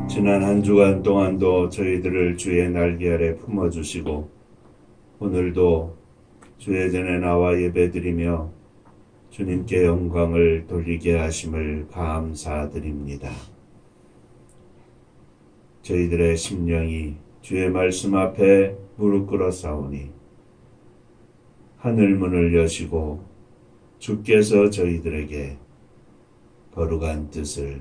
지난 한 주간 동안도 저희들을 주의 날개 아래 품어주시고 오늘도 주의 전에 나와 예배드리며 주님께 영광을 돌리게 하심을 감사드립니다. 저희들의 심령이 주의 말씀 앞에 무릎 꿇어 싸우니 하늘 문을 여시고 주께서 저희들에게 거룩한 뜻을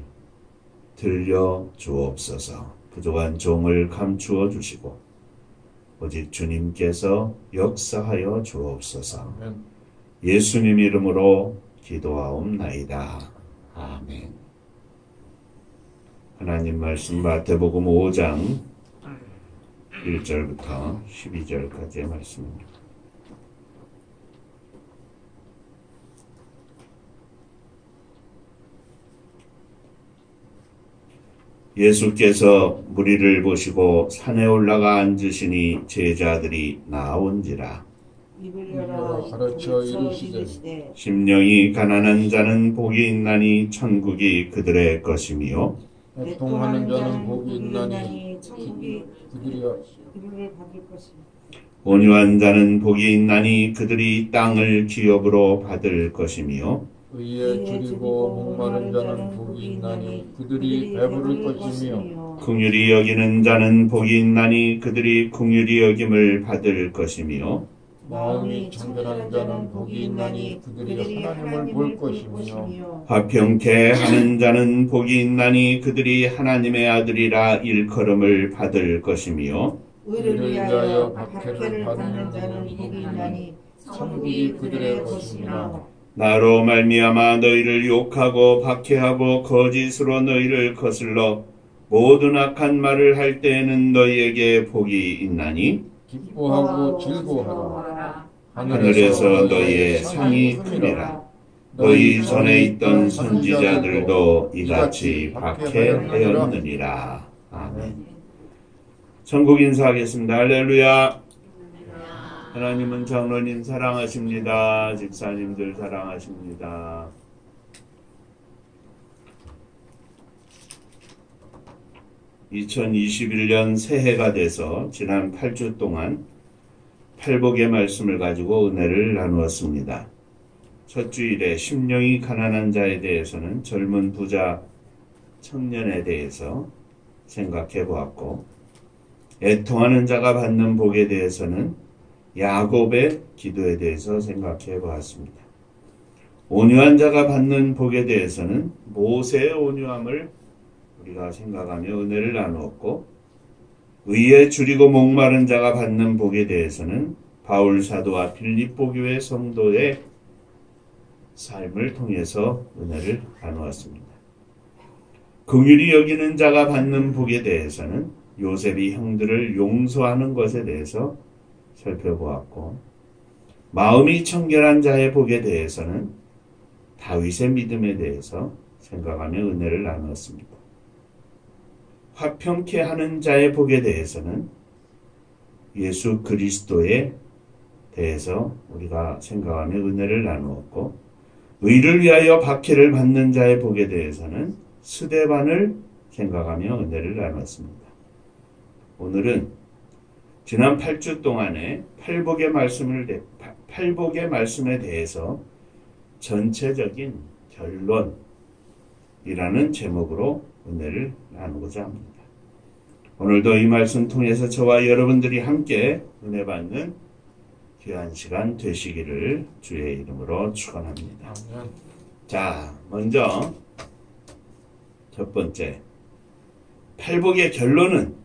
들려 주옵소서. 부족한 종을 감추어 주시고 오직 주님께서 역사하여 주옵소서. 예수님 이름으로 기도하옵나이다. 아멘. 하나님 말씀 마태복음 5장 1절부터 12절까지의 말씀입니다. 예수께서 무리를 보시고 산에 올라가 앉으시니 제자들이 나온지라. 가르쳐 이르시되 심령이 가난한 자는 복이 있나니 천국이 그들의 것이며 애통하는 자는 복이 있나니 천국이 그들을 받을 것이며 온유한 자는 복이 있나니 그들이 땅을 기업으로 받을 것이며 의에 줄이고 목마른 자는 복이 있나니 그들이 배부를 것이며 긍휼히 여기는 자는 복이 있나니 그들이 긍휼히 여김을 받을 것이며 마음이 청결한 자는 복이 있나니 그들이 하나님을 볼 것이며 화평케 하는 자는 복이 있나니 그들이 하나님의 아들이라 일컬음을 받을 것이며 의를 위하여 박해를 받는 자는 복이 있나니 천국이 그들의 것이며 나로 말미암아 너희를 욕하고 박해하고 거짓으로 너희를 거슬러 모든 악한 말을 할 때에는 너희에게 복이 있나니 기뻐하고 즐거워하라. 하늘에서 너희의 상이 크니라. 너희 전에 있던 선지자들도 이같이 박해하였느니라. 아멘. 천국 인사하겠습니다. 할렐루야. 하나님은 장로님 사랑하십니다. 집사님들 사랑하십니다. (2021년) 새해가 돼서 지난 8주 동안 팔복의 말씀을 가지고 은혜를 나누었습니다. 첫 주일에 심령이 가난한 자에 대해서는 젊은 부자 청년에 대해서 생각해 보았고, 애통하는 자가 받는 복에 대해서는 야곱의 기도에 대해서 생각해 보았습니다. 온유한 자가 받는 복에 대해서는 모세의 온유함을 우리가 생각하며 은혜를 나누었고, 의에 줄이고 목마른 자가 받는 복에 대해서는 바울 사도와 빌립보 교회 성도의 삶을 통해서 은혜를 나누었습니다. 긍휼히 여기는 자가 받는 복에 대해서는 요셉이 형들을 용서하는 것에 대해서 살펴보았고, 마음이 청결한 자의 복에 대해서는 다윗의 믿음에 대해서 생각하며 은혜를 나누었습니다. 화평케 하는 자의 복에 대해서는 예수 그리스도에 대해서 우리가 생각하며 은혜를 나누었고, 의를 위하여 박해를 받는 자의 복에 대해서는 스데반을 생각하며 은혜를 나눴습니다. 오늘은 지난 8주 동안에 팔복의 말씀에 대해서 전체적인 결론이라는 제목으로 은혜를 나누고자 합니다. 오늘도 이 말씀 통해서 저와 여러분들이 함께 은혜 받는 귀한 시간 되시기를 주의 이름으로 축원합니다. 자, 먼저 첫 번째, 팔복의 결론은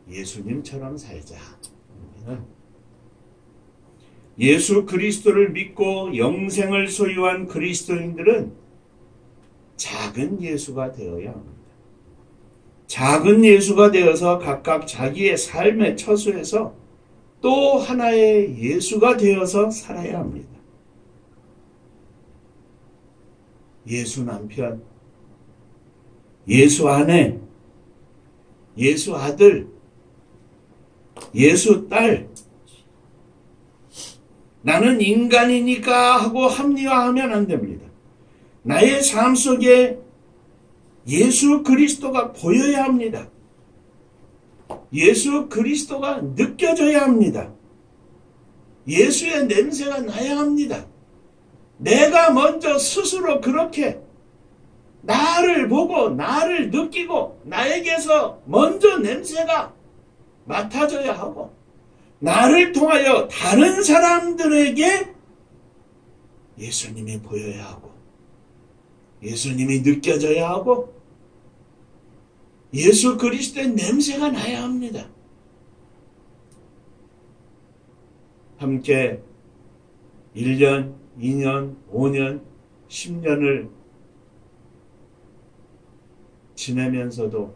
예수님처럼 살자. 예수 그리스도를 믿고 영생을 소유한 그리스도인들은 작은 예수가 되어야 합니다. 작은 예수가 되어서 각각 자기의 삶의 처소에서 또 하나의 예수가 되어서 살아야 합니다. 예수 남편, 예수 아내, 예수 아들, 예수 딸, 나는 인간이니까 하고 합리화하면 안 됩니다. 나의 삶 속에 예수 그리스도가 보여야 합니다. 예수 그리스도가 느껴져야 합니다. 예수의 냄새가 나야 합니다. 내가 먼저 스스로 그렇게 나를 보고 나를 느끼고 나에게서 먼저 냄새가 맡아져야 하고 나를 통하여 다른 사람들에게 예수님이 보여야 하고 예수님이 느껴져야 하고 예수 그리스도의 냄새가 나야 합니다. 함께 1년, 2년, 5년, 10년을 지내면서도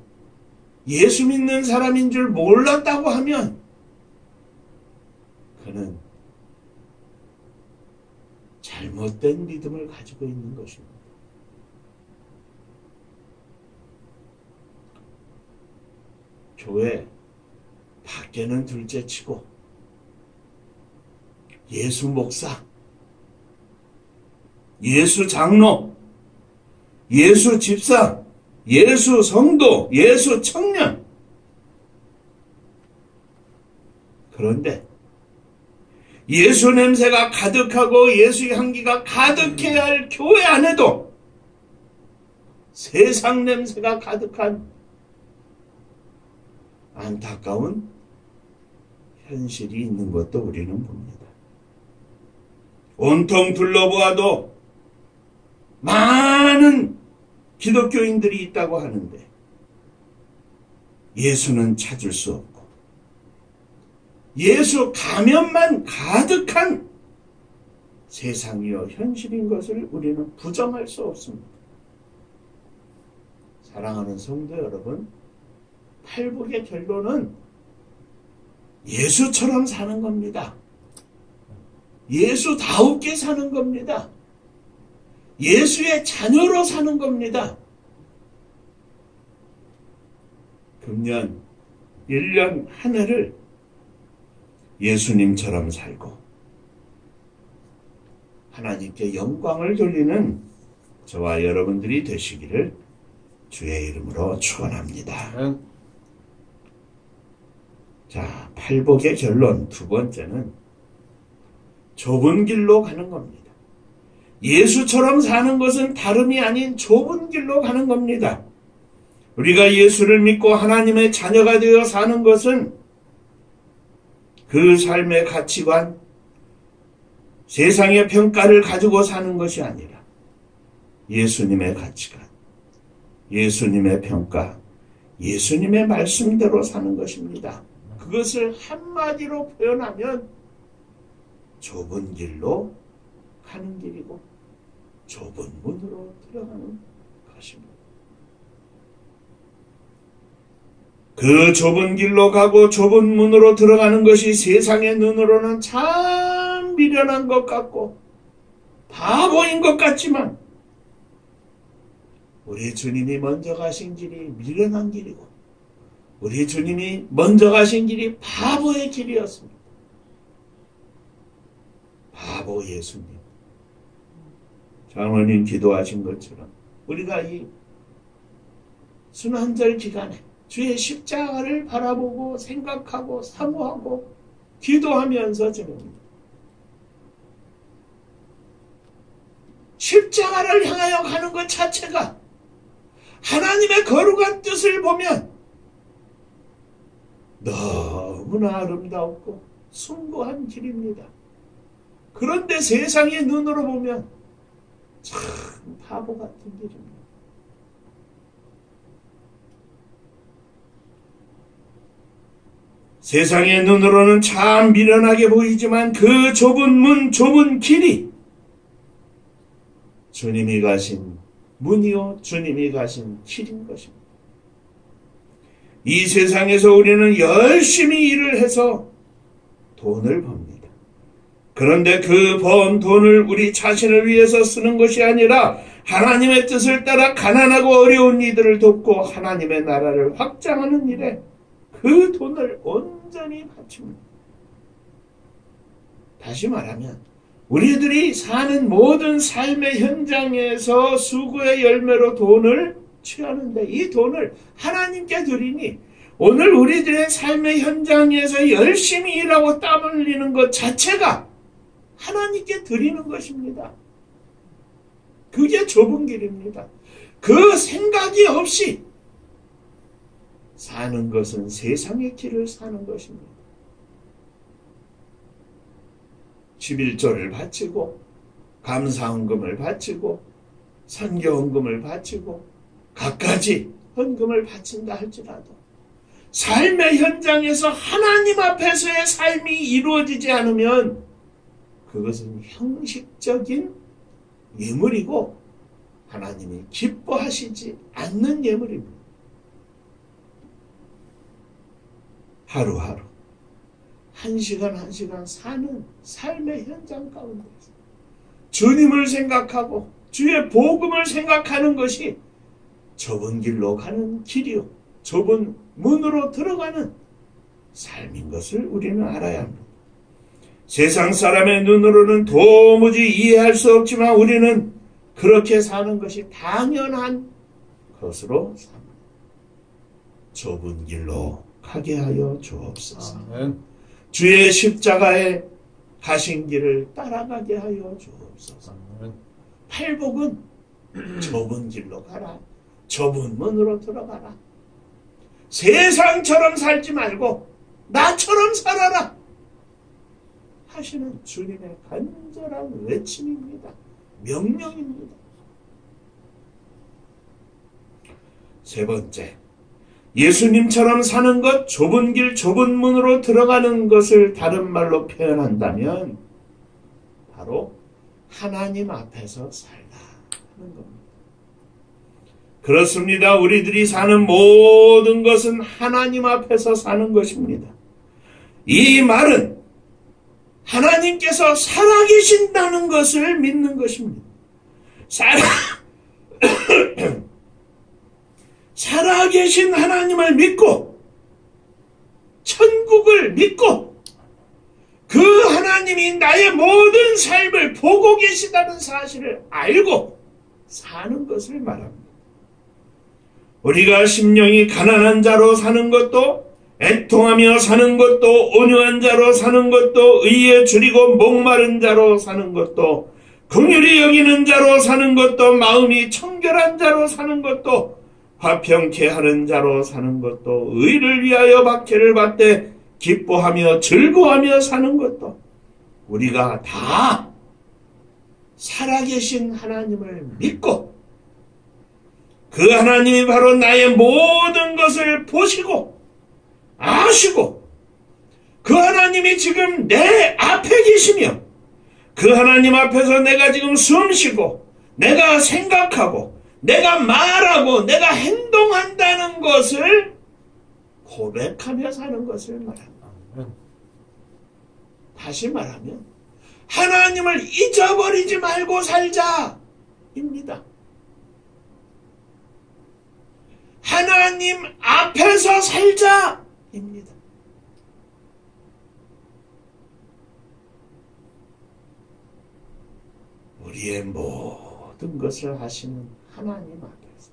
예수 믿는 사람인 줄 몰랐다고 하면 그는 잘못된 믿음을 가지고 있는 것입니다. 교회 밖에는 둘째치고 예수 목사, 예수 장로, 예수 집사, 예수 성도, 예수 청년. 그런데 예수 냄새가 가득하고 예수 향기가 가득해야 할 교회 안에도 세상 냄새가 가득한 안타까운 현실이 있는 것도 우리는 봅니다. 온통 둘러보아도 많은 기독교인들이 있다고 하는데 예수는 찾을 수 없고 예수 가면만 가득한 세상이요 현실인 것을 우리는 부정할 수 없습니다. 사랑하는 성도 여러분, 팔복의 결론은 예수처럼 사는 겁니다. 예수다우게 사는 겁니다. 예수의 자녀로 사는 겁니다. 금년 1년 한 해를 예수님처럼 살고 하나님께 영광을 돌리는 저와 여러분들이 되시기를 주의 이름으로 축원합니다. 자, 팔복의 결론 두 번째는 좁은 길로 가는 겁니다. 예수처럼 사는 것은 다름이 아닌 좁은 길로 가는 겁니다. 우리가 예수를 믿고 하나님의 자녀가 되어 사는 것은 그 삶의 가치관, 세상의 평가를 가지고 사는 것이 아니라 예수님의 가치관, 예수님의 평가, 예수님의 말씀대로 사는 것입니다. 그것을 한마디로 표현하면 좁은 길로 가는 길이고 좁은 문으로 들어가는 것입니다. 그 좁은 길로 가고 좁은 문으로 들어가는 것이 세상의 눈으로는 참 미련한 것 같고 바보인 것 같지만 우리 주님이 먼저 가신 길이 미련한 길이고 우리 주님이 먼저 가신 길이 바보의 길이었습니다. 바보 예수님. 장로님 기도하신 것처럼 우리가 이 순환절 기간에 주의 십자가를 바라보고 생각하고 사모하고 기도하면서 지냅니다. 십자가를 향하여 가는 것 자체가 하나님의 거룩한 뜻을 보면 너무나 아름다웠고 숭고한 길입니다. 그런데 세상의 눈으로 보면 참 바보 같은 길입니다. 세상의 눈으로는 참 미련하게 보이지만 그 좁은 문, 좁은 길이 주님이 가신 문이요 주님이 가신 길인 것입니다. 이 세상에서 우리는 열심히 일을 해서 돈을 법니다. 그런데 그 번 돈을 우리 자신을 위해서 쓰는 것이 아니라 하나님의 뜻을 따라 가난하고 어려운 이들을 돕고 하나님의 나라를 확장하는 일에 그 돈을 온전히 바칩니다. 다시 말하면 우리들이 사는 모든 삶의 현장에서 수고의 열매로 돈을 취하는데 이 돈을 하나님께 드리니 오늘 우리들의 삶의 현장에서 열심히 일하고 땀 흘리는 것 자체가 하나님께 드리는 것입니다. 그게 좁은 길입니다. 그 생각이 없이 사는 것은 세상의 길을 사는 것입니다. 11조를 바치고 감사헌금을 바치고 선교헌금을 바치고 갖가지 헌금을 바친다 할지라도 삶의 현장에서 하나님 앞에서의 삶이 이루어지지 않으면 그것은 형식적인 예물이고 하나님이 기뻐하시지 않는 예물입니다. 하루하루 한 시간 한 시간 사는 삶의 현장 가운데서 주님을 생각하고 주의 복음을 생각하는 것이 좁은 길로 가는 길이요 좁은 문으로 들어가는 삶인 것을 우리는 알아야 합니다. 세상 사람의 눈으로는 도무지 이해할 수 없지만 우리는 그렇게 사는 것이 당연한 것으로 삽니다. 좁은 길로 가게 하여 주옵소서. 아멘. 주의 십자가에 가신 길을 따라가게 하여 주옵소서. 아멘. 팔복은 좁은 길로 가라. 좁은 문으로 들어가라. 세상처럼 살지 말고 나처럼 살아라. 하시는 주님의 간절한 외침입니다. 명령입니다. 세 번째, 예수님처럼 사는 것, 좁은 길, 좁은 문으로 들어가는 것을 다른 말로 표현한다면 바로 하나님 앞에서 살다 하는 겁니다. 그렇습니다. 우리들이 사는 모든 것은 하나님 앞에서 사는 것입니다. 이 말은 하나님께서 살아계신다는 것을 믿는 것입니다. 살아계신 하나님을 믿고 천국을 믿고 그 하나님이 나의 모든 삶을 보고 계시다는 사실을 알고 사는 것을 말합니다. 우리가 심령이 가난한 자로 사는 것도 애통하며 사는 것도 온유한 자로 사는 것도 의에 줄이고 목마른 자로 사는 것도 긍휼히 여기는 자로 사는 것도 마음이 청결한 자로 사는 것도 화평케 하는 자로 사는 것도 의를 위하여 박해를 받되 기뻐하며 즐거워하며 사는 것도 우리가 다 살아계신 하나님을 믿고 그 하나님이 바로 나의 모든 것을 보시고 아시고 그 하나님이 지금 내 앞에 계시며 그 하나님 앞에서 내가 지금 숨쉬고 내가 생각하고 내가 말하고 내가 행동한다는 것을 고백하며 사는 것을 말합니다. 다시 말하면 하나님을 잊어버리지 말고 살자입니다. 하나님 앞에서 살자입니다. 우리의 모든 것을 하시는 하나님 앞에서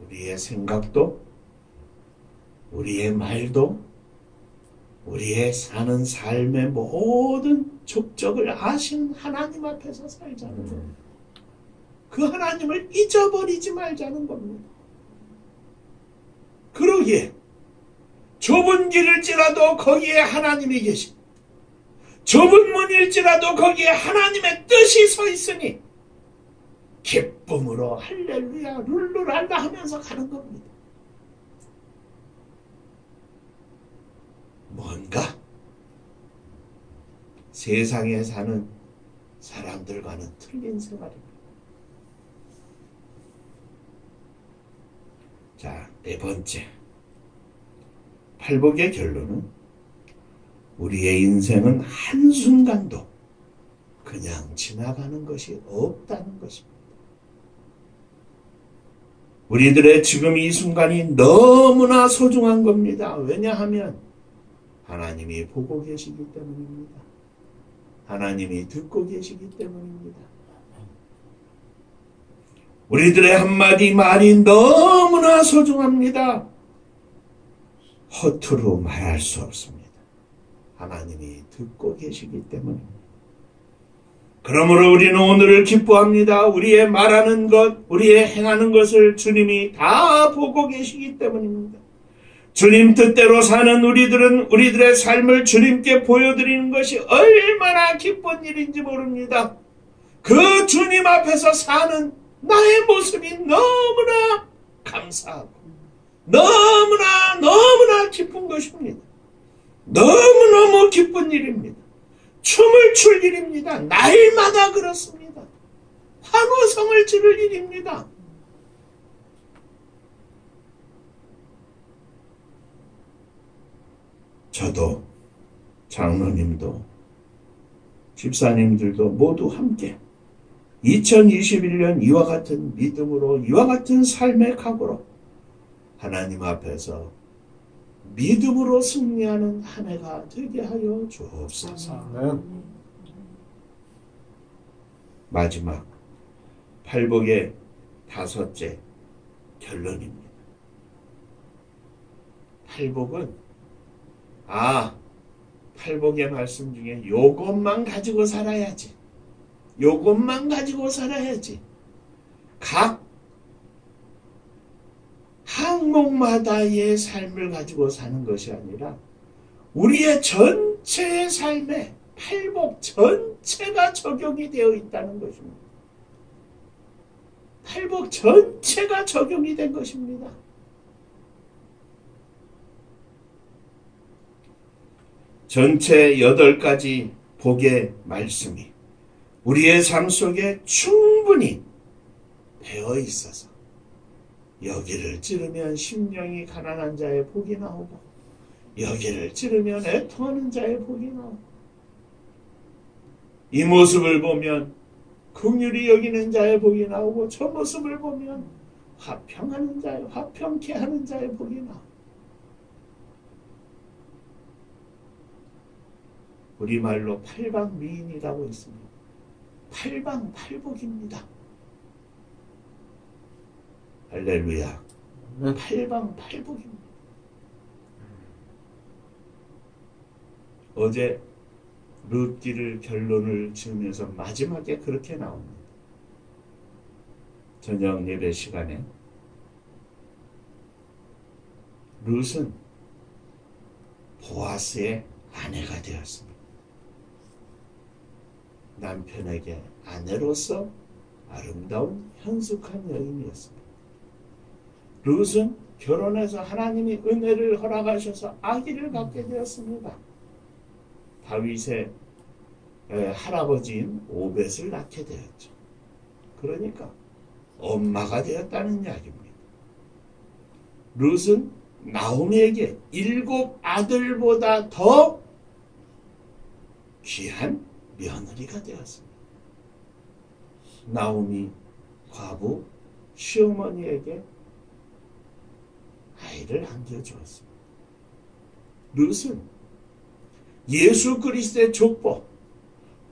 우리의 생각도 우리의 말도 우리의 사는 삶의 모든 족적을 아시는 하나님 앞에서 살자는 겁니다. 그 하나님을 잊어버리지 말자는 겁니다. 그러기에 좁은 길일지라도 거기에 하나님이 계시고 좁은 문일지라도 거기에 하나님의 뜻이 서 있으니 기쁨으로 할렐루야 룰루랄라 하면서 가는 겁니다. 뭔가 세상에 사는 사람들과는 틀린 생활입니다. 자, 네 번째. 팔복의 결론은 우리의 인생은 한순간도 그냥 지나가는 것이 없다는 것입니다. 우리들의 지금 이 순간이 너무나 소중한 겁니다. 왜냐하면 하나님이 보고 계시기 때문입니다. 하나님이 듣고 계시기 때문입니다. 우리들의 한마디 말이 너무나 소중합니다. 허투루 말할 수 없습니다. 하나님이 듣고 계시기 때문입니다. 그러므로 우리는 오늘을 기뻐합니다. 우리의 말하는 것, 우리의 행하는 것을 주님이 다 보고 계시기 때문입니다. 주님 뜻대로 사는 우리들은 우리들의 삶을 주님께 보여드리는 것이 얼마나 기쁜 일인지 모릅니다. 그 주님 앞에서 사는 나의 모습이 너무나 감사하고 너무나 기쁜 것입니다. 너무너무 기쁜 일입니다. 춤을 출 일입니다. 날마다 그렇습니다. 환호성을 지를 일입니다. 저도, 장로님도, 집사님들도 모두 함께 2021년 이와 같은 믿음으로, 이와 같은 삶의 각오로 하나님 앞에서 믿음으로 승리하는 한 해가 되게 하여 주옵소서. 마지막 팔복의 5째 결론입니다. 팔복의 말씀 중에 요것만 가지고 살아야지. 요것만 가지고 살아야지. 각 항목마다의 삶을 가지고 사는 것이 아니라 우리의 전체의 삶에 팔복 전체가 적용이 되어 있다는 것입니다. 팔복 전체가 적용이 된 것입니다. 전체 8가지 복의 말씀이 우리의 삶 속에 충분히 배어 있어서 여기를 찌르면 심령이 가난한 자의 복이 나오고 여기를 찌르면 애통하는 자의 복이 나오고 이 모습을 보면 긍휼히 여기는 자의 복이 나오고 저 모습을 보면 화평케 하는 자의 복이 나오고 우리말로 팔방미인이라고 있습니다. 팔방팔복입니다. 할렐루야. 팔방팔복입니다. 어제 룻기를 결론을 지으면서 마지막에 그렇게 나옵니다. 저녁 예배 시간에 룻은 보아스의 아내가 되었습니다. 남편에게 아내로서 아름다운 현숙한 여인이었습니다. 룻은 결혼해서 하나님이 은혜를 허락하셔서 아기를 갖게 되었습니다. 다윗의 할아버지인 오벳을 낳게 되었죠. 그러니까 엄마가 되었다는 이야기입니다. 룻은 나오미에게 7 아들보다 더 귀한 며느리가 되었습니다. 나오미 과부 시어머니에게 아이를 안겨주었습니다. 룻은 예수 그리스도의 족보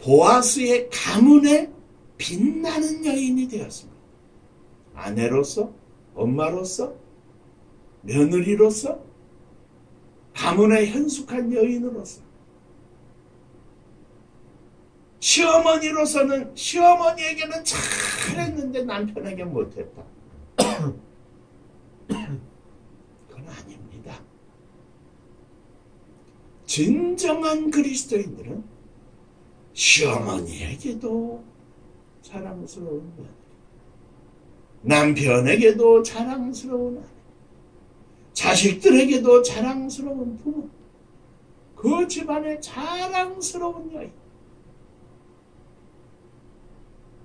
보아스의 가문에 빛나는 여인이 되었습니다. 아내로서, 엄마로서, 며느리로서, 가문의 현숙한 여인으로서, 시어머니로서는 시어머니에게는 잘했는데 남편에게 못했다. 그건 아닙니다. 진정한 그리스도인들은 시어머니에게도 자랑스러운 며느리, 남편에게도 자랑스러운 아내, 자식들에게도 자랑스러운 부모, 그 집안의 자랑스러운 여인,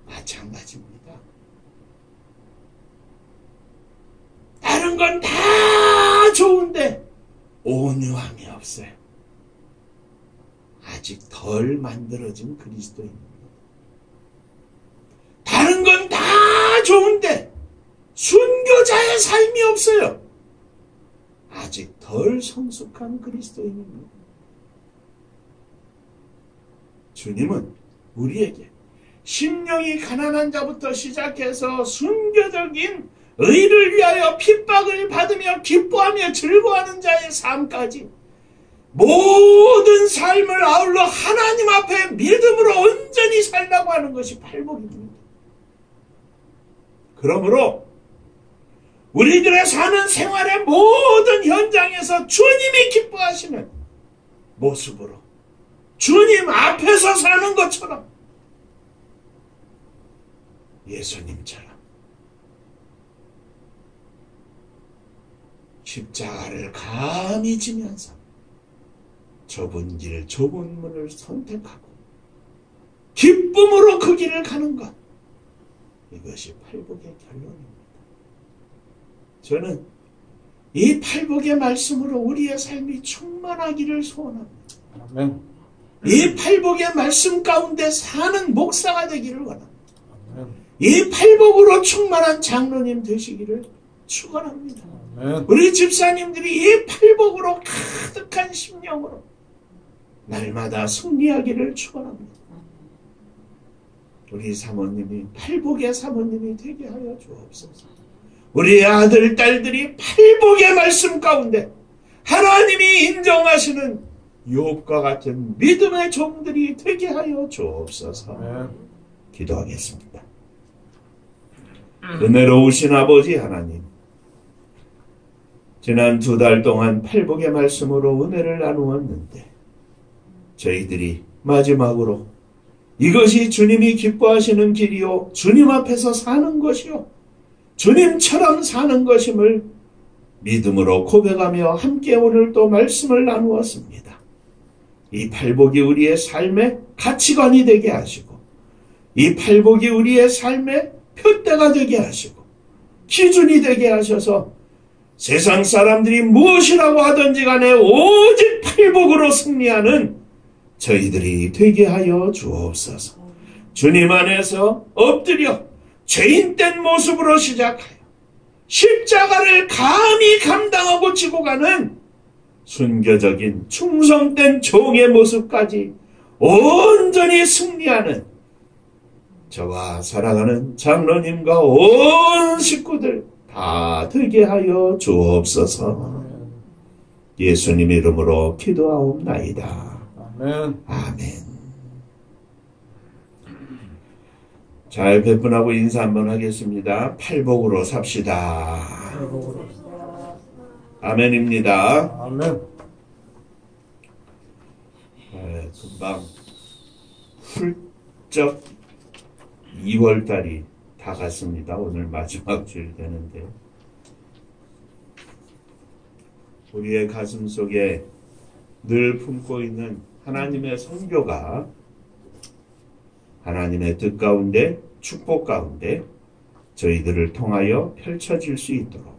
마찬가지입니다. 다른 건 다 좋은데 온유함이 없어요. 아직 덜 만들어진 그리스도인입니다. 다른 건 다 좋은데 순교자의 삶이 없어요. 아직 덜 성숙한 그리스도인입니다. 주님은 우리에게 심령이 가난한 자부터 시작해서 순교적인 의를 위하여 핍박을 받으며 기뻐하며 즐거워하는 자의 삶까지 모든 삶을 아울러 하나님 앞에 믿음으로 온전히 살라고 하는 것이 팔복입니다. 그러므로 우리들의 사는 생활의 모든 현장에서 주님이 기뻐하시는 모습으로 주님 앞에서 사는 것처럼 예수님처럼 십자가를 감히 지면서 좁은 길, 좁은 문을 선택하고 기쁨으로 그 길을 가는 것, 이것이 팔복의 결론입니다. 저는 이 팔복의 말씀으로 우리의 삶이 충만하기를 소원합니다. 아멘. 이 팔복의 말씀 가운데 사는 목사가 되기를 원합니다. 아멘. 이 팔복으로 충만한 장로님 되시기를 축원합니다. 아멘. 우리 집사님들이 이 팔복으로 가득한 심령으로 날마다 승리하기를 축원합니다. 우리 사모님이 팔복의 사모님이 되게 하여 주옵소서. 우리의 아들, 딸들이 팔복의 말씀 가운데 하나님이 인정하시는 욥과 같은 믿음의 종들이 되게 하여 주옵소서. 기도하겠습니다. 은혜로우신 아버지 하나님, 지난 2달 동안 팔복의 말씀으로 은혜를 나누었는데 저희들이 마지막으로 이것이 주님이 기뻐하시는 길이요 주님 앞에서 사는 것이요 주님처럼 사는 것임을 믿음으로 고백하며 함께 오늘 또 말씀을 나누었습니다. 이 팔복이 우리의 삶의 가치관이 되게 하시고 이 팔복이 우리의 삶의 표대가 되게 하시고 기준이 되게 하셔서 세상 사람들이 무엇이라고 하든지 간에 오직 팔복으로 승리하는 저희들이 되게 하여 주옵소서. 주님 안에서 엎드려 죄인된 모습으로 시작하여 십자가를 감히 감당하고 지고 가는 순교적인 충성된 종의 모습까지 온전히 승리하는 저와 사랑하는 장로님과 온 식구들 다 되게 하여 주옵소서. 예수님 이름으로 기도하옵나이다. 아멘. 아멘. 잘 배분하고 인사 한번 하겠습니다. 팔복으로 삽시다. 아멘입니다. 아멘. 금방 훌쩍 2월달이 다 갔습니다. 오늘 마지막 주일 되는데 우리의 가슴 속에 늘 품고 있는 하나님의 선교가 하나님의 뜻 가운데 축복 가운데 저희들을 통하여 펼쳐질 수 있도록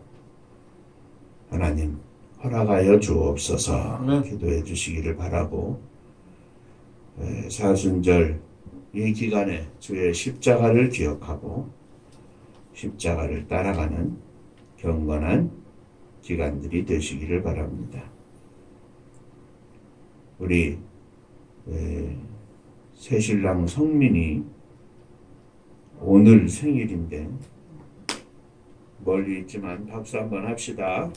하나님 허락하여 주옵소서. 기도해 주시기를 바라고 사순절 이 기간에 주의 십자가를 기억하고 십자가를 따라가는 경건한 기간들이 되시기를 바랍니다. 우리 새신랑 성민이 오늘 생일인데 멀리 있지만 박수 한번 합시다.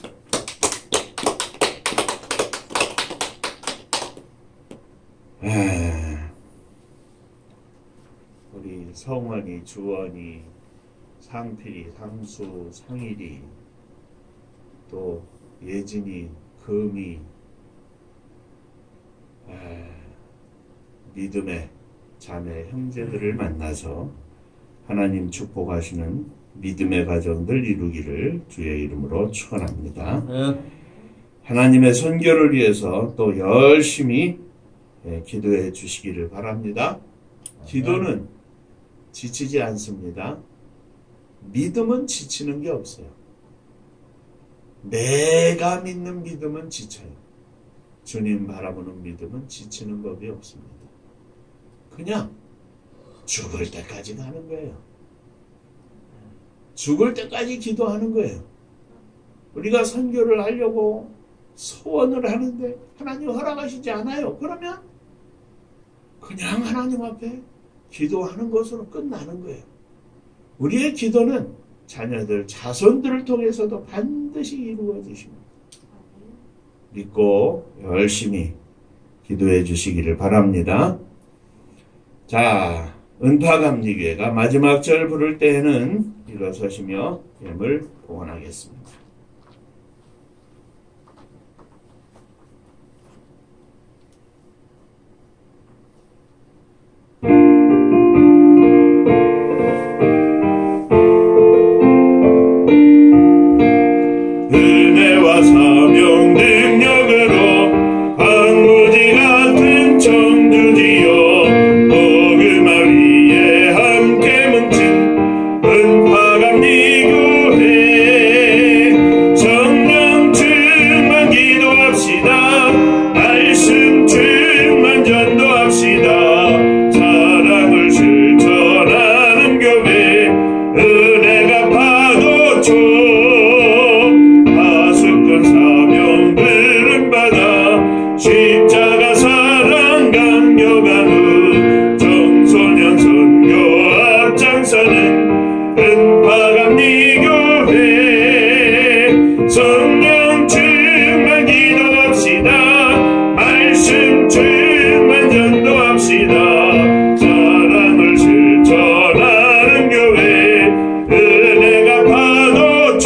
우리 성원이, 주원이, 상필이, 상수, 상일이, 또 예진이, 금이, 믿음의 자매 형제들을 만나서 하나님 축복하시는 믿음의 가정들 이루기를 주의 이름으로 축원합니다. 하나님의 선교를 위해서 또 열심히 기도해 주시기를 바랍니다. 기도는 지치지 않습니다. 믿음은 지치는 게 없어요. 내가 믿는 믿음은 지쳐요. 주님 바라보는 믿음은 지치는 법이 없습니다. 그냥 죽을 때까지 가는 거예요. 죽을 때까지 기도하는 거예요. 우리가 선교를 하려고 소원을 하는데 하나님 허락하시지 않아요. 그러면 그냥 하나님 앞에 기도하는 것으로 끝나는 거예요. 우리의 기도는 자녀들, 자손들을 통해서도 반드시 이루어지십니다. 믿고 열심히 기도해 주시기를 바랍니다. 자, 은파감리교회가 마지막 절 부를 때에는 일어서시며 예물 봉헌하겠습니다. 은혜와 사명 능력으로 황무지 같은 청두지요 복음화 위에 함께 뭉친 은파감리교회 성령 충만 기도합시다. 말씀 충만 전도합시다. 사랑을 실천하는 교회 은혜가 파도쳐 사명들은 받아 십자가 사랑 강력한 청소년 선교 앞장서는 은파감리교회 성령 충만 기도합시다. 말씀 충만 전도합시다. 사랑을 실천하는 교회 은혜가 파도쳐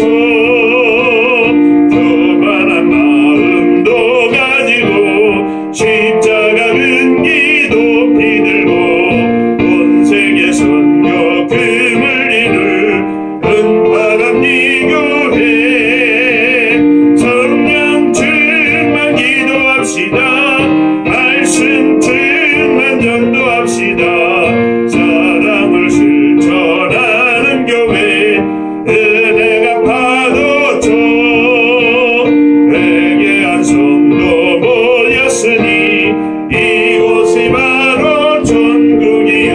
십자가 근기 높이 들고 온 세계 선교 금을 이룰 은파감리교회 성령 충만 기도합시다. 말씀 충만 전도합시다. 사랑을 실천하는 교회 은혜가 파도쳐 회개한 성도 모였으니 이곳이 바로 천국이요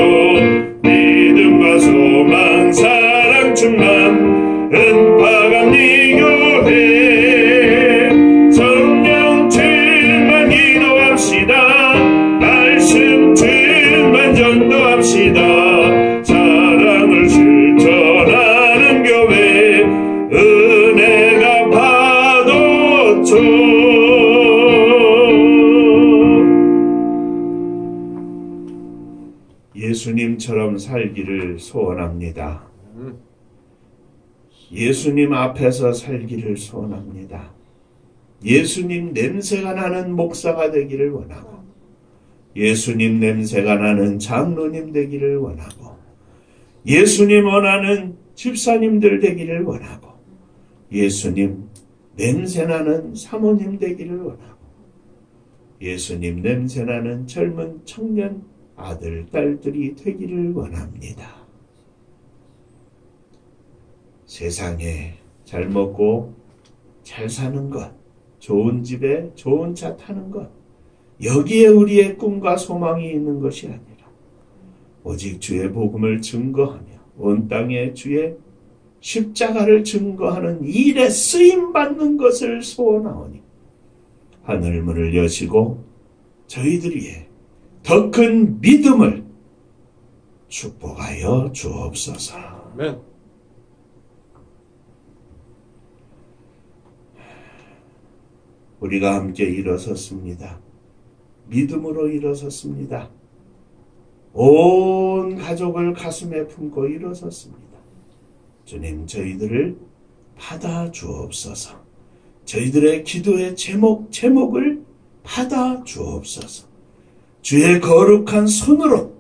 믿음과 소망 사랑 충만 은파감리교회 성령 충만 기도합시다. 말씀 충만 전도합시다. 사랑을 실천하는 교회 은혜가 파도쳐 예수님처럼 살기를 소원합니다. 예수님 앞에서 살기를 소원합니다. 예수님 냄새가 나는 목사가 되기를 원하고 예수님 냄새가 나는 장로님 되기를 원하고 예수님 원하는 집사님들 되기를 원하고 예수님 냄새나는 사모님 되기를 원하고 예수님 냄새나는 젊은 청년 아들, 딸들이 되기를 원합니다. 세상에 잘 먹고 잘 사는 것, 좋은 집에 좋은 차 타는 것, 여기에 우리의 꿈과 소망이 있는 것이 아니라 오직 주의 복음을 증거하며 온 땅에 주의 십자가를 증거하는 일에 쓰임받는 것을 소원하오니 하늘 문을 여시고 저희들 위해 더 큰 믿음을 축복하여 주옵소서. 아멘. 우리가 함께 일어섰습니다. 믿음으로 일어섰습니다. 온 가족을 가슴에 품고 일어섰습니다. 주님, 저희들을 받아 주옵소서. 저희들의 기도의 제목을 받아 주옵소서. 주의 거룩한 손으로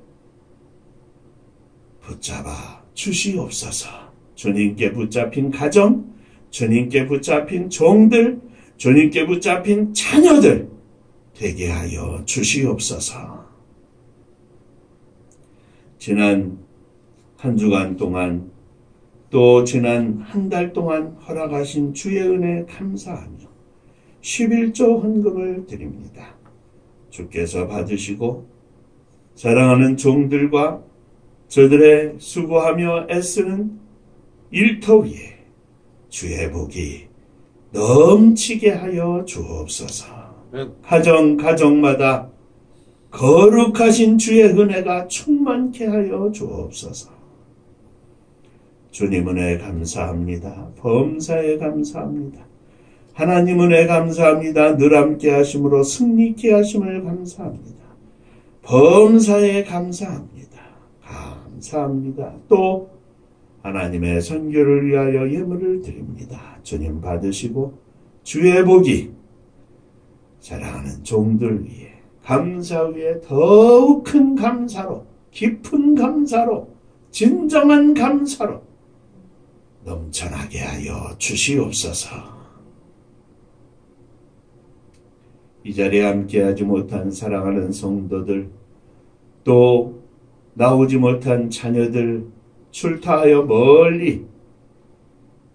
붙잡아 주시옵소서. 주님께 붙잡힌 가정, 주님께 붙잡힌 종들, 주님께 붙잡힌 자녀들 되게 하여 주시옵소서. 지난 한 주간 동안 또 지난 한 달 동안 허락하신 주의 은혜 감사하며 11조 헌금을 드립니다. 주께서 받으시고 사랑하는 종들과 저들의 수고하며 애쓰는 일터 위에 주의 복이 넘치게 하여 주옵소서. 가정마다 거룩하신 주의 은혜가 충만케 하여 주옵소서. 주님 은혜 감사합니다. 범사에 감사합니다. 하나님 은혜 감사합니다. 늘 함께 하심으로 승리케 하심을 감사합니다. 범사에 감사합니다. 감사합니다. 또 하나님의 선교를 위하여 예물을 드립니다. 주님 받으시고 주의 복이 사랑하는 종들 위해 감사 위에 더욱 큰 감사로, 깊은 감사로, 진정한 감사로 넘쳐나게 하여 주시옵소서. 이 자리에 함께하지 못한 사랑하는 성도들, 또 나오지 못한 자녀들, 출타하여 멀리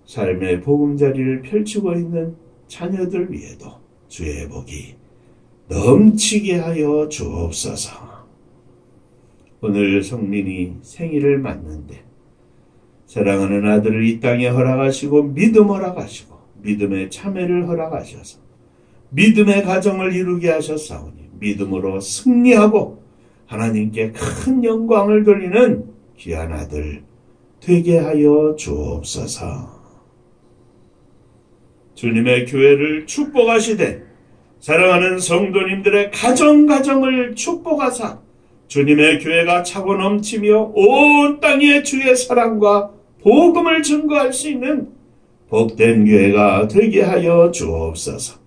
삶의 보금자리를 펼치고 있는 자녀들 위에도 주의 복이 넘치게 하여 주옵소서. 오늘 성민이 생일을 맞는데 사랑하는 아들을 이 땅에 허락하시고 믿음 허락하시고 믿음의 참회를 허락하셔서 믿음의 가정을 이루게 하셨사오니 믿음으로 승리하고 하나님께 큰 영광을 돌리는 귀한 아들 되게 하여 주옵소서. 주님의 교회를 축복하시되 사랑하는 성도님들의 가정을 축복하사 주님의 교회가 차고 넘치며 온 땅에 주의 사랑과 복음을 증거할 수 있는 복된 교회가 되게 하여 주옵소서.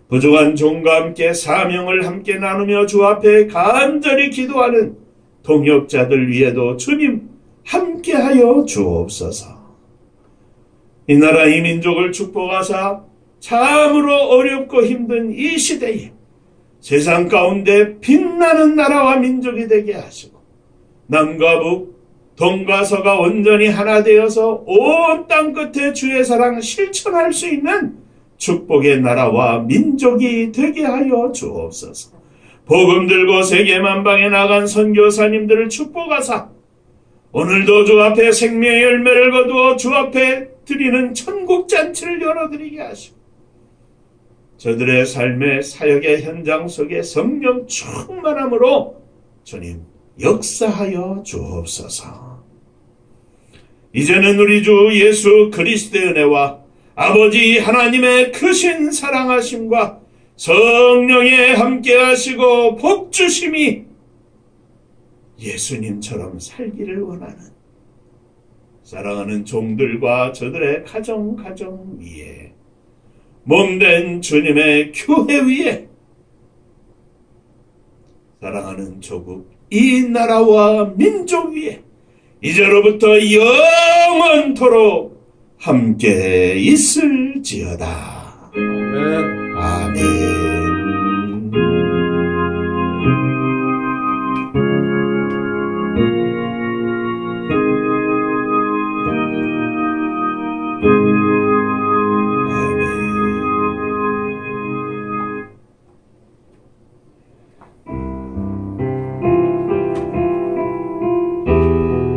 부족한 종과 함께 사명을 함께 나누며 주 앞에 간절히 기도하는 동역자들 위에도 주님 함께하여 주옵소서. 이 나라 이 민족을 축복하사 참으로 어렵고 힘든 이 시대에 세상 가운데 빛나는 나라와 민족이 되게 하시고 남과 북, 동과 서가 온전히 하나 되어서 온 땅 끝에 주의 사랑 실천할 수 있는 축복의 나라와 민족이 되게 하여 주옵소서. 복음 들고 세계 만방에 나간 선교사님들을 축복하사 오늘도 주 앞에 생명의 열매를 거두어 주 앞에 드리는 천국잔치를 열어드리게 하시고 저들의 삶의 사역의 현장 속에 성령 충만함으로 주님 역사하여 주옵소서. 이제는 우리 주 예수 그리스도의 은혜와 아버지 하나님의 크신 사랑하심과 성령의 함께하시고 복주심이 예수님처럼 살기를 원하는 사랑하는 종들과 저들의 가정 위에 몸된 주님의 교회 위에 사랑하는 조국 이 나라와 민족 위에 이제로부터 영원토록 함께 있을지어다. 아멘.